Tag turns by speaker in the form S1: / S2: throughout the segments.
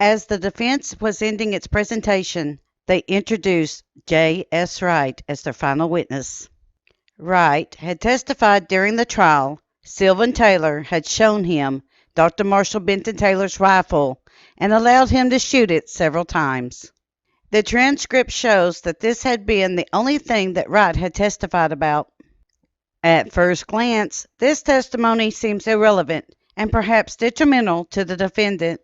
S1: As the defense was ending its presentation, they introduced J.S. Wright as their final witness. Wright had testified during the trial. Sylvan Taylor had shown him Dr. Marshall Benton Taylor's rifle and allowed him to shoot it several times. The transcript shows that this had been the only thing that Wright had testified about. At first glance, this testimony seems irrelevant and perhaps detrimental to the defendant.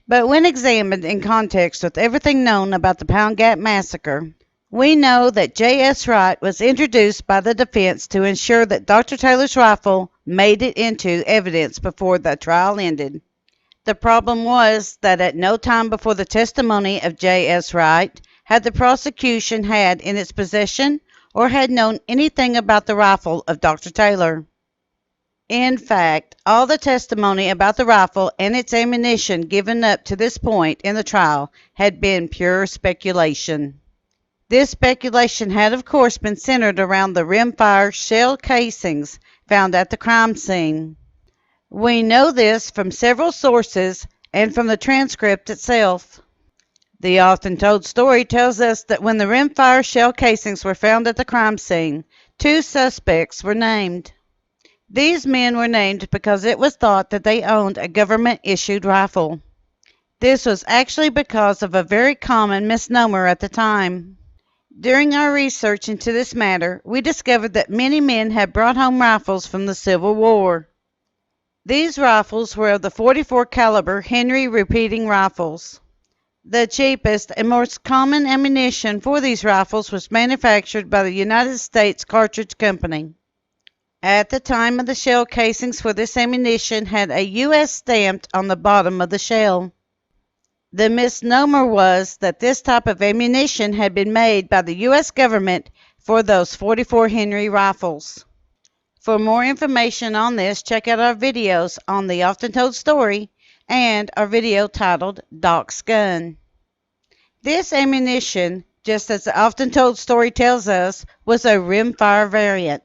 S1: But when examined in context with everything known about the Pound Gap Massacre, we know that J.S. Wright was introduced by the defense to ensure that Dr. Taylor's rifle made it into evidence before the trial ended. The problem was that at no time before the testimony of J.S. Wright had the prosecution had in its possession or had known anything about the rifle of Dr. Taylor. In fact, all the testimony about the rifle and its ammunition given up to this point in the trial had been pure speculation. This speculation had, of course, been centered around the rimfire shell casings found at the crime scene. We know this from several sources and from the transcript itself. The often told story tells us that when the rimfire shell casings were found at the crime scene, two suspects were named. These men were named because it was thought that they owned a government-issued rifle. This was actually because of a very common misnomer at the time. During our research into this matter, we discovered that many men had brought home rifles from the Civil War. These rifles were of the .44 caliber Henry repeating rifles. The cheapest and most common ammunition for these rifles was manufactured by the United States Cartridge Company. At the time of the shell casings for this ammunition had a U.S. stamped on the bottom of the shell. The misnomer was that this type of ammunition had been made by the U.S. government for those .44 Henry rifles. For more information on this, check out our videos on the often told story and our video titled Doc's Gun. This ammunition, just as the often told story tells us, was a rimfire variant.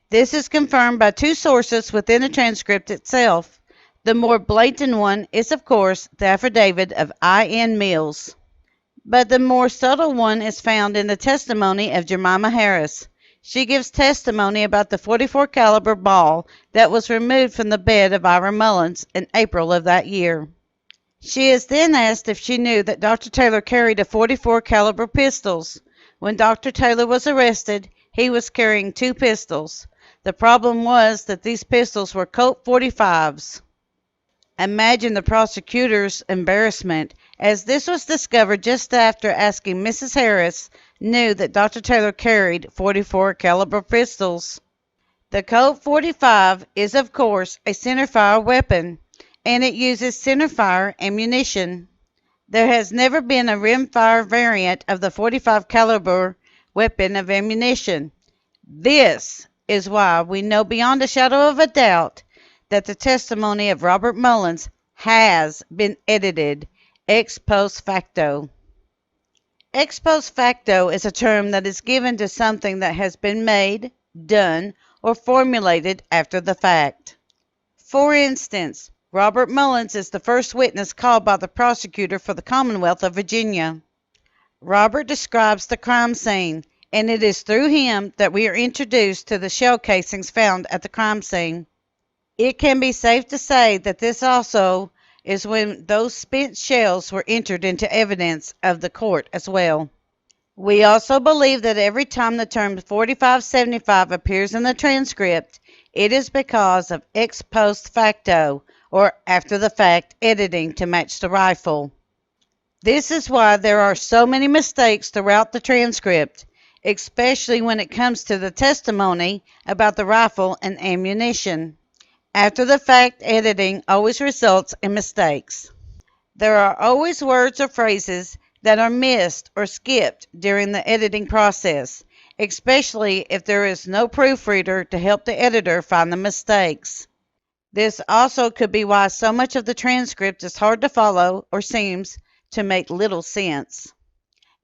S1: This is confirmed by two sources within the transcript itself. The more blatant one is, of course, the affidavit of I.N. Mills. But the more subtle one is found in the testimony of Jemima Harris. She gives testimony about the .44 caliber ball that was removed from the bed of Ira Mullins in April of that year. She is then asked if she knew that Dr. Taylor carried a .44 caliber pistols. When Dr. Taylor was arrested, he was carrying two pistols. The problem was that these pistols were Colt .45s. Imagine the prosecutor's embarrassment, as this was discovered just after asking Mrs. Harris knew that Dr. Taylor carried .44 caliber pistols. The Colt .45 is, of course, a centerfire weapon, and it uses centerfire ammunition. There has never been a rimfire variant of the .45 caliber weapon of ammunition. This is why we know beyond a shadow of a doubt that the testimony of Robert Mullins has been edited ex post facto. Ex post facto is a term that is given to something that has been made, done, or formulated after the fact. For instance, Robert Mullins is the first witness called by the prosecutor for the Commonwealth of Virginia. Robert describes the crime scene, and it is through him that we are introduced to the shell casings found at the crime scene. It can be safe to say that this also is when those spent shells were entered into evidence of the court as well. We also believe that every time the term 4575 appears in the transcript, it is because of ex post facto, or after the fact editing to match the rifle. This is why there are so many mistakes throughout the transcript, especially when it comes to the testimony about the rifle and ammunition. After the fact editing always results in mistakes. There are always words or phrases that are missed or skipped during the editing process, especially if there is no proofreader to help the editor find the mistakes. This also could be why so much of the transcript is hard to follow or seems to make little sense.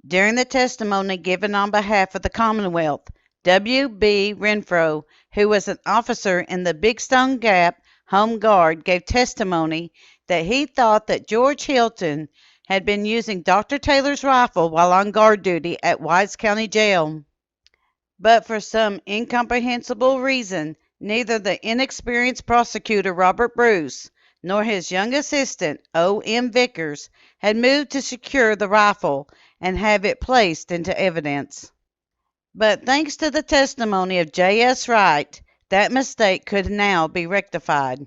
S1: During the testimony given on behalf of the Commonwealth, W.B. Renfro, who was an officer in the Big Stone Gap Home Guard, gave testimony that he thought that George Hilton had been using Dr. Taylor's rifle while on guard duty at Wise County Jail. But for some incomprehensible reason, neither the inexperienced prosecutor Robert Bruce nor his young assistant, O.M. Vickers, had moved to secure the rifle and have it placed into evidence. But thanks to the testimony of J.S. Wright, that mistake could now be rectified.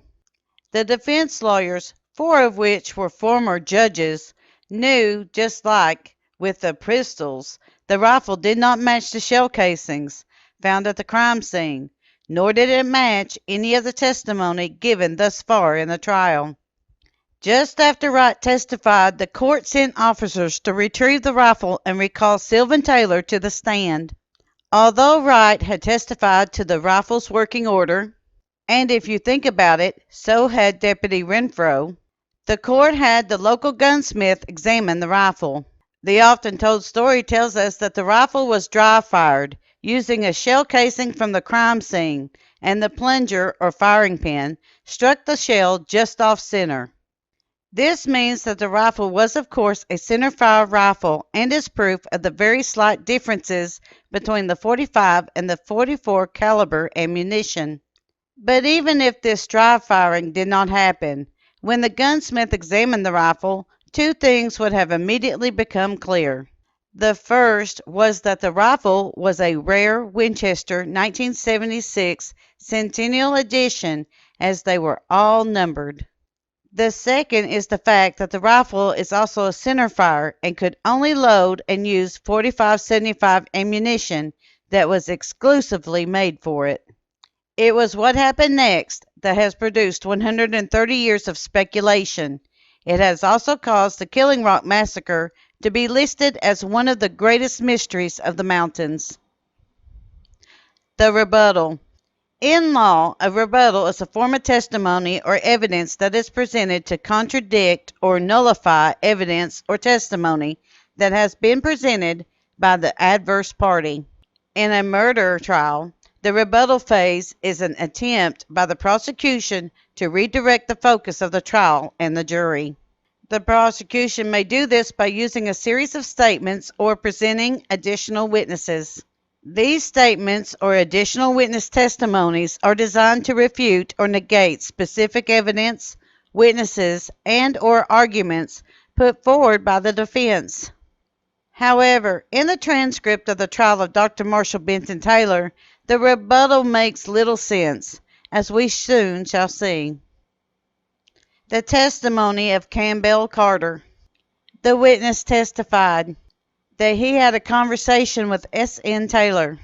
S1: The defense lawyers, 4 of which were former judges, knew, just like with the pistols, the rifle did not match the shell casings found at the crime scene, nor did it match any of the testimony given thus far in the trial. Just after Wright testified, the court sent officers to retrieve the rifle and recall Sylvan Taylor to the stand. Although Wright had testified to the rifle's working order, and if you think about it, so had Deputy Renfro, the court had the local gunsmith examine the rifle. The often told story tells us that the rifle was dry fired, using a shell casing from the crime scene, and the plunger or firing pin struck the shell just off center. This means that the rifle was of course a centerfire rifle and is proof of the very slight differences between the .45 and the .44 caliber ammunition. But even if this dry firing did not happen, when the gunsmith examined the rifle, 2 things would have immediately become clear. The first was that the rifle was a rare Winchester 1976 Centennial Edition, as they were all numbered. The second is the fact that the rifle is also a centerfire and could only load and use .45-75 ammunition that was exclusively made for it. It was what happened next that has produced 130 years of speculation. It has also caused the Killing Rock Massacre to be listed as one of the greatest mysteries of the mountains. The rebuttal. In law, a rebuttal is a form of testimony or evidence that is presented to contradict or nullify evidence or testimony that has been presented by the adverse party. In a murder trial, the rebuttal phase is an attempt by the prosecution to redirect the focus of the trial and the jury. The prosecution may do this by using a series of statements or presenting additional witnesses. These statements or additional witness testimonies are designed to refute or negate specific evidence, witnesses, and or arguments put forward by the defense. However, in the transcript of the trial of Dr. Marshall Benton Taylor, the rebuttal makes little sense, as we soon shall see. The testimony of Campbell Carter. The witness testified that he had a conversation with S.N. Taylor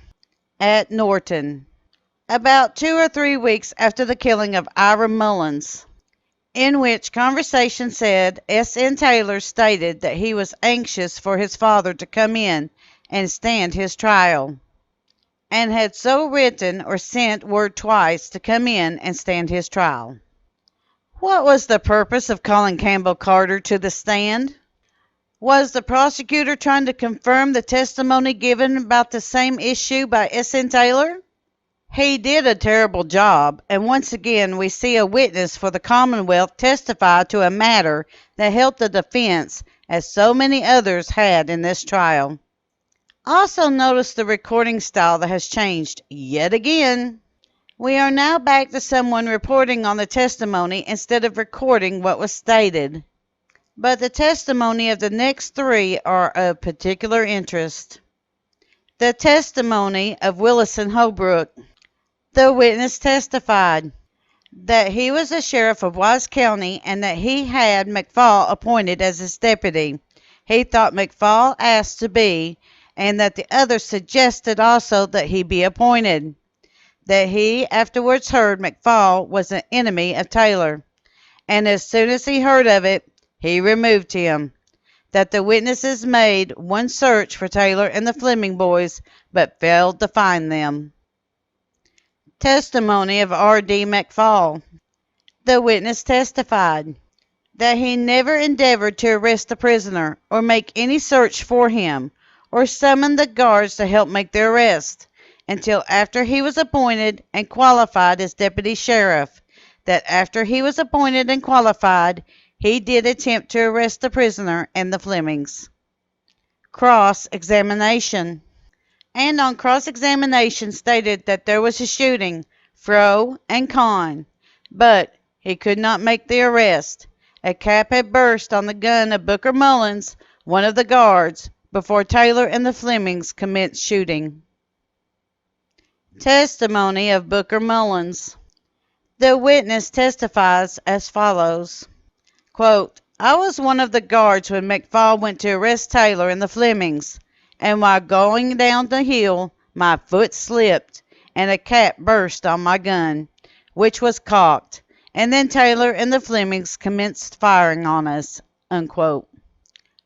S1: at Norton about 2 or 3 weeks after the killing of Ira Mullins, in which conversation said S.N. Taylor stated that he was anxious for his father to come in and stand his trial, and had so written or sent word twice to come in and stand his trial. What was the purpose of calling Campbell Carter to the stand? Was the prosecutor trying to confirm the testimony given about the same issue by S.N. Taylor? He did a terrible job, and once again we see a witness for the Commonwealth testify to a matter that helped the defense, as so many others had in this trial. Also notice the recording style that has changed yet again. We are now back to someone reporting on the testimony instead of recording what was stated. But the testimony of the next 3 are of particular interest. The testimony of Willison Holbrook. The witness testified that he was the sheriff of Wise County and that he had McFall appointed as his deputy. He thought McFall asked to be, and that the others suggested also that he be appointed. That he afterwards heard McFall was an enemy of Taylor, and as soon as he heard of it, he removed him. That the witnesses made one search for Taylor and the Fleming boys, but failed to find them. Testimony of R.D. McFall. The witness testified that he never endeavored to arrest the prisoner, or make any search for him, or summon the guards to help make the arrest, until after he was appointed and qualified as deputy sheriff. that after he was appointed and qualified, he did attempt to arrest the prisoner and the Flemings. Cross-examination. And on cross-examination stated that there was a shooting, pro and con, but he could not make the arrest. A cap had burst on the gun of Booker Mullins, one of the guards, before Taylor and the Flemings commenced shooting. Testimony of Booker Mullins. The witness testifies as follows. Quote, I was one of the guards when McFall went to arrest Taylor and the Flemings, and while going down the hill, my foot slipped, and a cap burst on my gun, which was cocked, and then Taylor and the Flemings commenced firing on us. Unquote.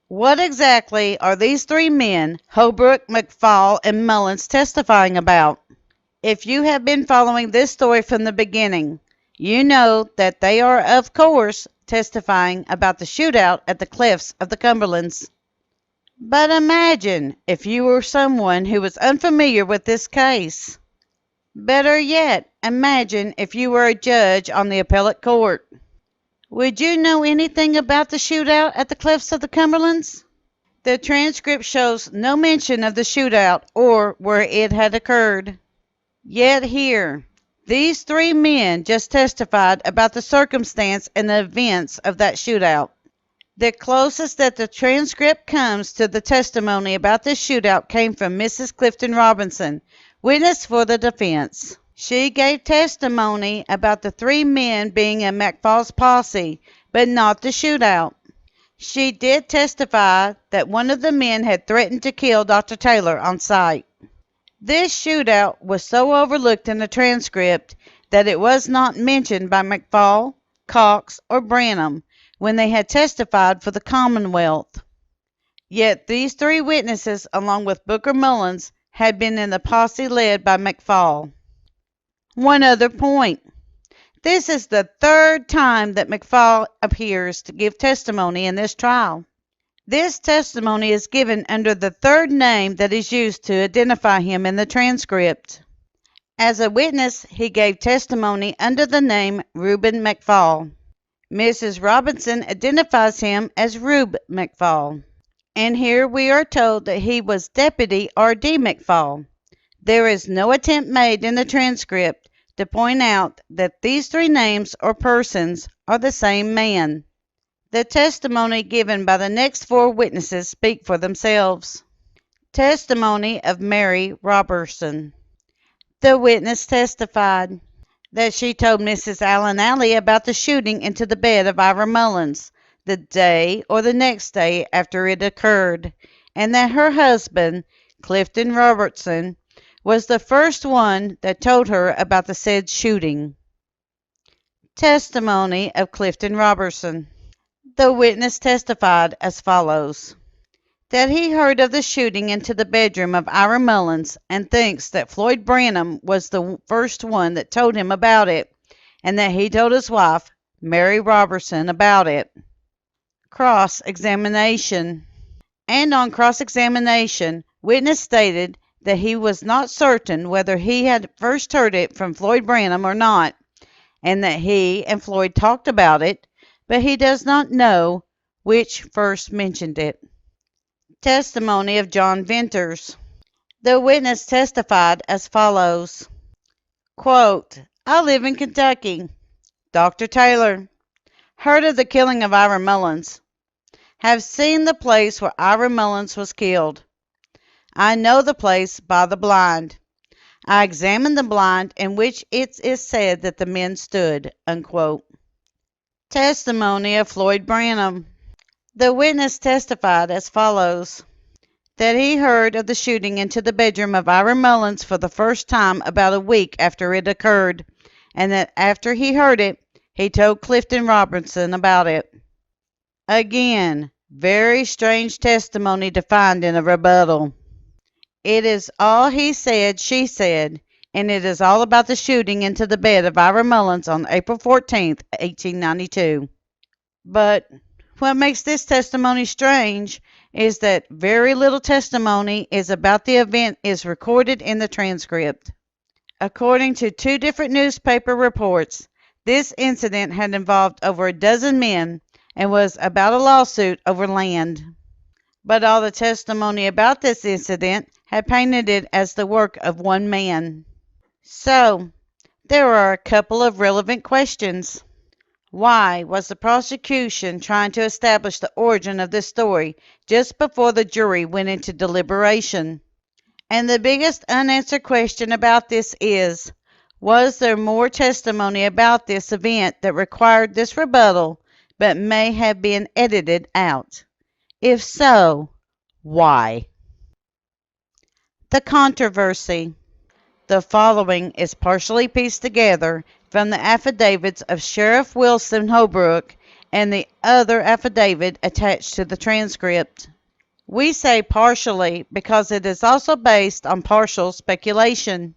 S1: What exactly are these three men, Holbrook, McFall, and Mullins, testifying about? If you have been following this story from the beginning, you know that they are, of course, testifying about the shootout at the cliffs of the Cumberlands. But imagine if you were someone who was unfamiliar with this case. Better yet, imagine if you were a judge on the appellate court. Would you know anything about the shootout at the cliffs of the Cumberlands? The transcript shows no mention of the shootout or where it had occurred. Yet here, these three men just testified about the circumstance and the events of that shootout. The closest that the transcript comes to the testimony about this shootout came from Mrs. Clifton Robinson, witness for the defense. She gave testimony about the three men being in McFall's posse, but not the shootout. She did testify that one of the men had threatened to kill Dr. Taylor on sight. This shootout was so overlooked in the transcript that it was not mentioned by McFall, Cox, or Branham when they had testified for the Commonwealth. Yet these three witnesses, along with Booker Mullins, had been in the posse led by McFall. One other point. This is the third time that McFall appears to give testimony in this trial. This testimony is given under the third name that is used to identify him in the transcript. As a witness, he gave testimony under the name Reuben McFall. Mrs. Robinson identifies him as Rube McFall. And here we are told that he was Deputy R.D. McFall. There is no attempt made in the transcript to point out that these three names or persons are the same man. The testimony given by the next four witnesses speak for themselves. Testimony of Mary Robertson. The witness testified that she told Mrs. Allen Alley about the shooting into the bed of Ira Mullins the day or the next day after it occurred, and that her husband, Clifton Robertson, was the first one that told her about the said shooting. Testimony of Clifton Robertson. The witness testified as follows. That he heard of the shooting into the bedroom of Ira Mullins and thinks that Floyd Branham was the first one that told him about it, and that he told his wife, Mary Robertson, about it. Cross-examination. And on cross-examination, witness stated that he was not certain whether he had first heard it from Floyd Branham or not, and that he and Floyd talked about it, but he does not know which first mentioned it. Testimony of John Venters. The witness testified as follows. Quote, I live in Kentucky. Dr. Taylor. Heard of the killing of Ira Mullins. Have seen the place where Ira Mullins was killed. I know the place by the blind. I examined the blind in which it is said that the men stood. Unquote. Testimony of Floyd Branham. The witness testified as follows. That he heard of the shooting into the bedroom of Ira Mullins for the first time about a week after it occurred, and that after he heard it, he told Clifton Robertson about it. Again, very strange testimony to find in a rebuttal. It is all he said, she said, and it is all about the shooting into the bed of Ira Mullins on April 14th, 1892. But what makes this testimony strange is that very little testimony is about the event is recorded in the transcript. According to two different newspaper reports, This incident had involved over a dozen men and was about a lawsuit over land. But all the testimony about this incident had painted it as the work of one man. So, there are a couple of relevant questions. Why was the prosecution trying to establish the origin of this story just before the jury went into deliberation? And the biggest unanswered question about this is, was there more testimony about this event that required this rebuttal but may have been edited out? If so, why? The controversy. The following is partially pieced together from the affidavits of Sheriff Wilson Holbrook and the other affidavit attached to the transcript. We say partially because it is also based on partial speculation.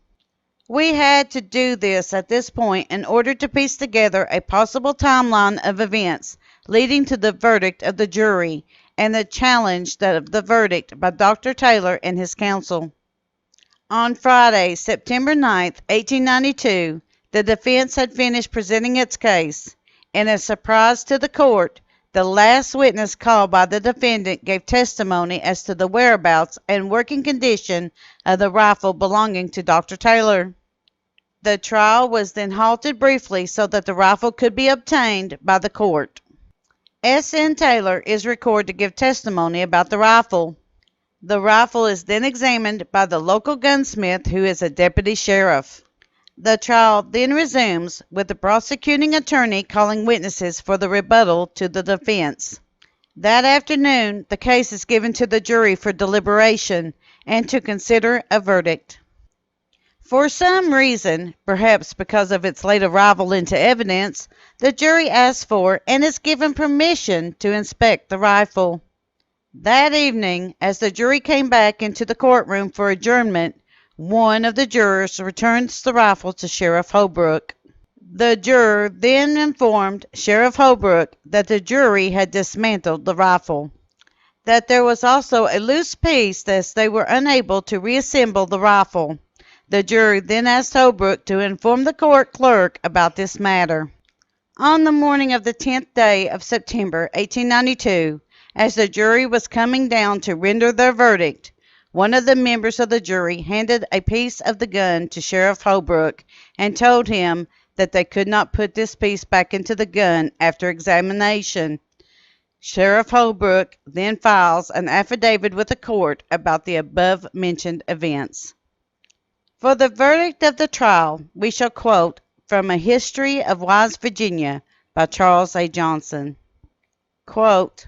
S1: We had to do this at this point in order to piece together a possible timeline of events leading to the verdict of the jury and the challenge of the verdict by Dr. Taylor and his counsel. On Friday, September 9, 1892, the defense had finished presenting its case. In a surprise to the court, the last witness called by the defendant gave testimony as to the whereabouts and working condition of the rifle belonging to Dr. Taylor. The trial was then halted briefly so that the rifle could be obtained by the court. S.N. Taylor is recorded to give testimony about the rifle. The rifle is then examined by the local gunsmith, who is a deputy sheriff. The trial then resumes with the prosecuting attorney calling witnesses for the rebuttal to the defense. That afternoon, the case is given to the jury for deliberation and to consider a verdict. For some reason, perhaps because of its late arrival into evidence, the jury asks for and is given permission to inspect the rifle. That evening, as the jury came back into the courtroom for adjournment, one of the jurors returns the rifle to Sheriff Holbrook. The juror then informed Sheriff Holbrook that the jury had dismantled the rifle, that there was also a loose piece as they were unable to reassemble the rifle. The jury then asked Holbrook to inform the court clerk about this matter. On the morning of the 10th day of September, 1892, as the jury was coming down to render their verdict, one of the members of the jury handed a piece of the gun to Sheriff Holbrook and told him that they could not put this piece back into the gun after examination. Sheriff Holbrook then files an affidavit with the court about the above-mentioned events. For the verdict of the trial, we shall quote from A History of West Virginia by Charles A. Johnson. Quote,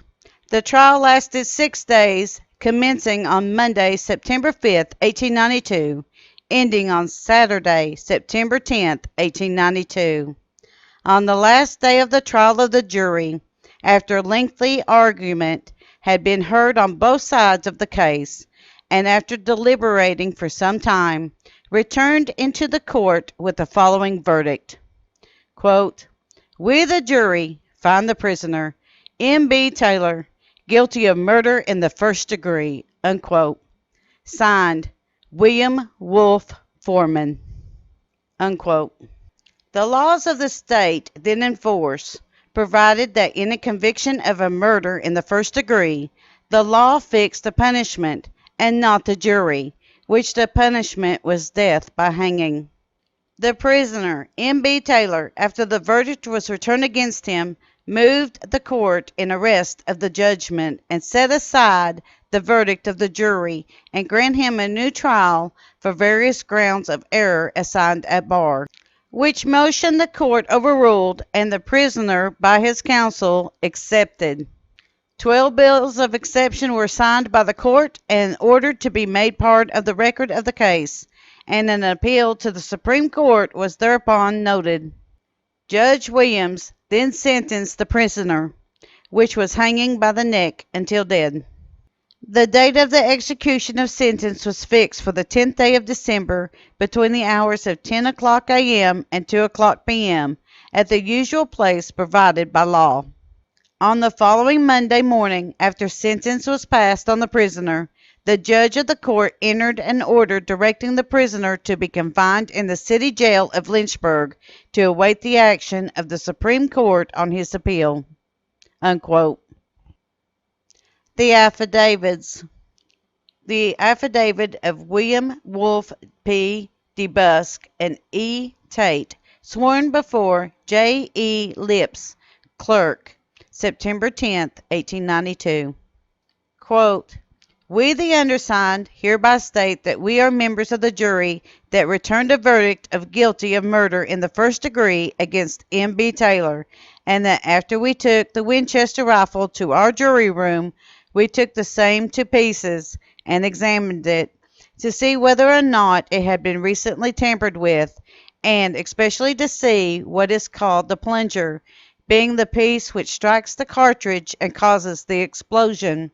S1: "The trial lasted 6 days, commencing on Monday, September 5th, 1892, ending on Saturday, September 10th, 1892. On the last day of the trial of the jury, after lengthy argument had been heard on both sides of the case, and after deliberating for some time, returned into the court with the following verdict. Quote, "We, the jury, find the prisoner, M.B. Taylor, guilty of murder in the first degree." Unquote. Signed, William Wolfe Foreman. Unquote. The laws of the state then in force provided that in a conviction of a murder in the first degree, the law fixed the punishment and not the jury, which the punishment was death by hanging. The prisoner, M.B. Taylor, after the verdict was returned against him, moved the court in arrest of the judgment and set aside the verdict of the jury and grant him a new trial for various grounds of error assigned at bar, which motion the court overruled and the prisoner by his counsel accepted. 12 bills of exception were signed by the court and ordered to be made part of the record of the case, and an appeal to the Supreme Court was thereupon noted. Judge Williams then sentenced the prisoner, which was hanging by the neck until dead. The date of the execution of sentence was fixed for the 10th day of December between the hours of 10 o'clock a.m. and 2 o'clock p.m. at the usual place provided by law. On the following Monday morning, after sentence was passed on the prisoner, The judge of the court entered an order directing the prisoner to be confined in the city jail of Lynchburg to await the action of the Supreme Court on his appeal. Unquote. The affidavits. The affidavit of William Wolfe P. DeBusk and E. Tate, sworn before J. E. Lipps, clerk, September 10, 1892. Quote, we, the undersigned, hereby state that we are members of the jury that returned a verdict of guilty of murder in the first degree against M. B. Taylor, and that after we took the Winchester rifle to our jury room, we took the same to pieces and examined it to see whether or not it had been recently tampered with, and especially to see what is called the plunger, being the piece which strikes the cartridge and causes the explosion,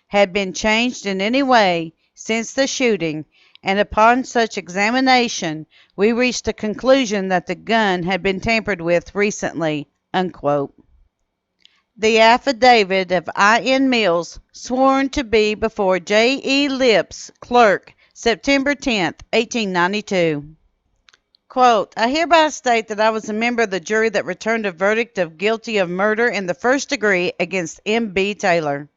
S1: had been changed in any way since the shooting, and upon such examination we reached the conclusion that the gun had been tampered with recently. Unquote. The affidavit of I. N. Mills, sworn to be before J. E. Lipps, clerk, September 10, 1892. Quote, I hereby state that I was a member of the jury that returned a verdict of guilty of murder in the first degree against M. B. Taylor,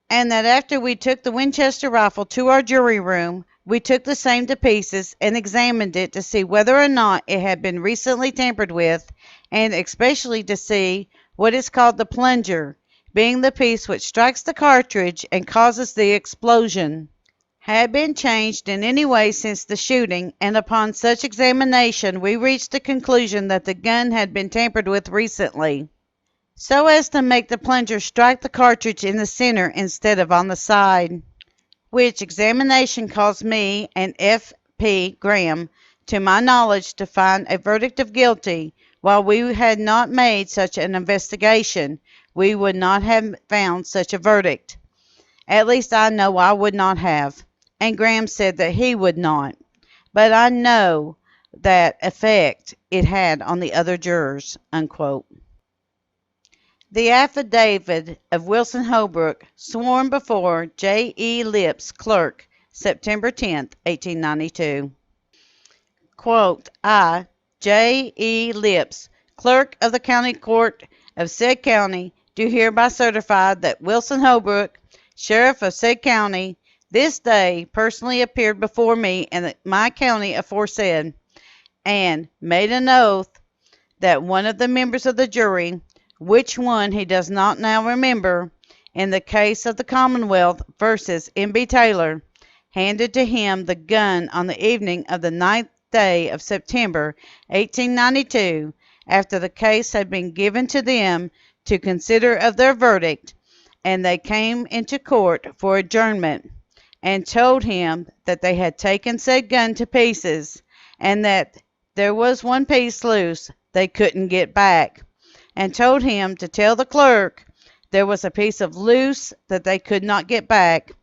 S1: and that after we took the Winchester rifle to our jury room, we took the same to pieces and examined it to see whether or not it had been recently tampered with, and especially to see what is called the plunger, being the piece which strikes the cartridge and causes the explosion, had been changed in any way since the shooting, and upon such examination we reached the conclusion that the gun had been tampered with recently, so as to make the plunger strike the cartridge in the center instead of on the side, which examination caused me and F. P. Graham, to my knowledge, to find a verdict of guilty. While we had not made such an investigation, we would not have found such a verdict. At least I know I would not have, and Graham said that he would not, but I know that effect it had on the other jurors. Unquote. The affidavit of Wilson Holbrook, sworn before J. E. Lipps, clerk, September 10, 1892. Quote, I, J. E. Lipps, clerk of the county court of said county, do hereby certify that Wilson Holbrook, sheriff of said county, this day personally appeared before me in my county aforesaid, and made an oath that one of the members of the jury, which one he does not now remember, in the case of the Commonwealth versus M. B. Taylor, handed to him the gun on the evening of the 9th day of September, 1892, after the case had been given to them to consider of their verdict, and they came into court for adjournment, and told him that they had taken said gun to pieces, and that there was one piece loose they couldn't get back, and told him to tell the clerk there was a piece of loose that they could not get back,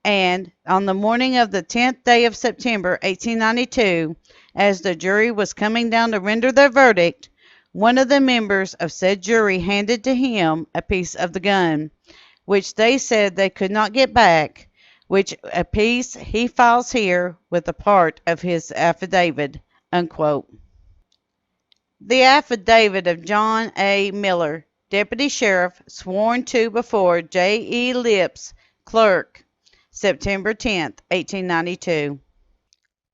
S1: and on the morning of the 10th day of September, 1892, as the jury was coming down to render their verdict, one of the members of said jury handed to him a piece of the gun, which they said they could not get back, which a piece he files here with a part of his affidavit. Unquote. The affidavit of John A. Miller, deputy sheriff, sworn to before J. E. Lipps, clerk, September 10, 1892.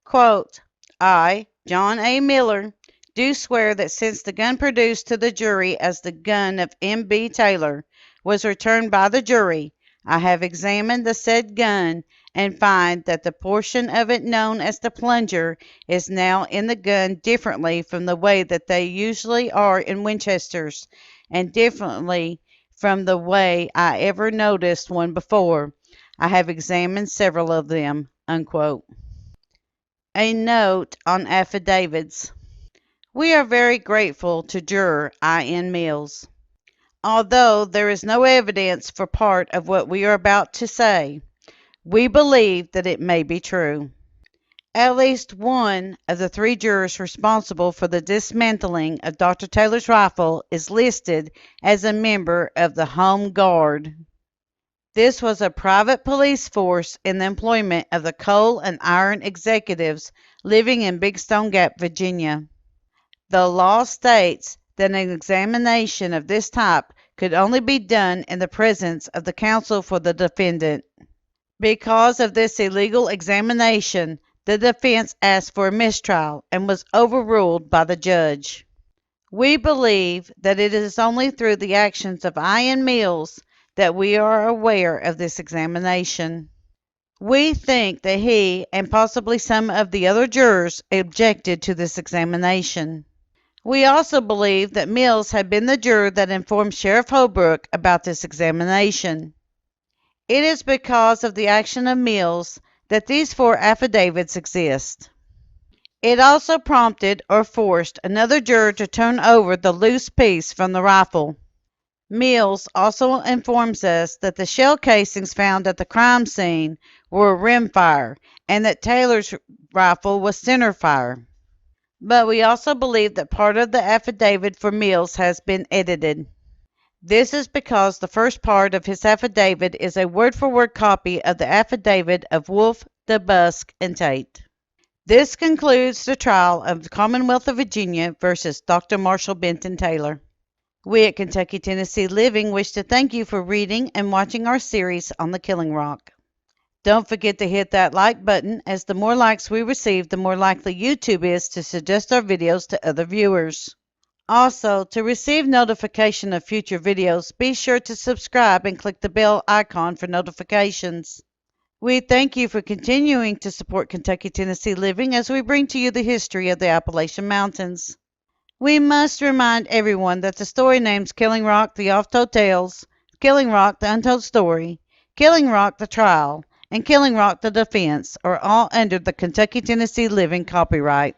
S1: Quote, I, John A. Miller, do swear that since the gun produced to the jury as the gun of M. B. Taylor was returned by the jury, I have examined the said gun and find that the portion of it known as the plunger is now in the gun differently from the way that they usually are in Winchesters, and differently from the way I ever noticed one before. I have examined several of them. Unquote. A note on affidavits. We are very grateful to Juror I. N. Mills. Although there is no evidence for part of what we are about to say, we believe that it may be true. At least one of the 3 jurors responsible for the dismantling of Dr. Taylor's rifle is listed as a member of the Home Guard. This was a private police force in the employment of the coal and iron executives living in Big Stone Gap, Virginia. The law states that an examination of this type could only be done in the presence of the counsel for the defendant. Because of this illegal examination, the defense asked for a mistrial and was overruled by the judge. We believe that it is only through the actions of Ian Mills that we are aware of this examination. We think that he and possibly some of the other jurors objected to this examination. We also believe that Mills had been the juror that informed Sheriff Holbrook about this examination. It is because of the action of Mills that these 4 affidavits exist. It also prompted or forced another juror to turn over the loose piece from the rifle. Mills also informs us that the shell casings found at the crime scene were rimfire and that Taylor's rifle was centerfire. But we also believe that part of the affidavit for Mills has been edited. This is because the first part of his affidavit is a word-for-word copy of the affidavit of Wolf, DeBusk, and Tate. This concludes the trial of the Commonwealth of Virginia versus Dr. Marshall Benton Taylor. We at Kentucky Tennessee Living wish to thank you for reading and watching our series on the Killing Rock. Don't forget to hit that like button, as the more likes we receive, the more likely YouTube is to suggest our videos to other viewers. Also, to receive notification of future videos, be sure to subscribe and click the bell icon for notifications. We thank you for continuing to support Kentucky Tennessee Living as we bring to you the history of the Appalachian Mountains. We must remind everyone that the story names Killing Rock, The Oft-Told Tales, Killing Rock, The Untold Story, Killing Rock, The Trial, and Killing Rock, The Defense are all under the Kentucky Tennessee Living copyright.